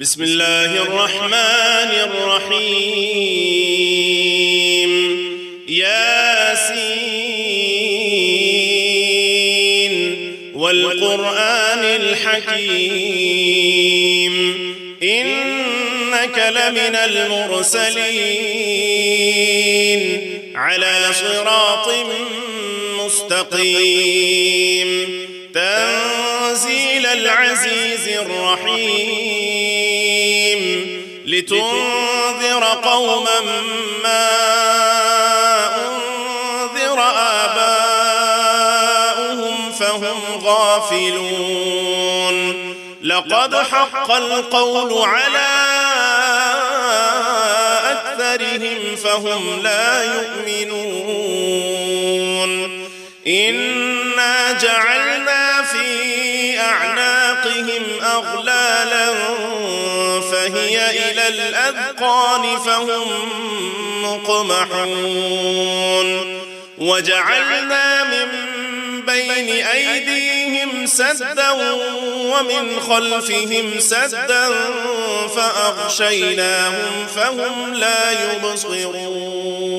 بسم الله الرحمن الرحيم. ياسين والقرآن الحكيم إنك لمن المرسلين على صراط مستقيم تنزيل العزيز الرحيم لتنذر قوما ما أنذر آباؤهم فهم غافلون لقد حق القول على أكثرهم فهم لا يؤمنون إنا جعلنا في أعناقهم أغلالا فهي إلى الأذقان فهم مقمحون وجعلنا من بين أيديهم سدا ومن خلفهم سدا فأغشيناهم فهم لا يبصرون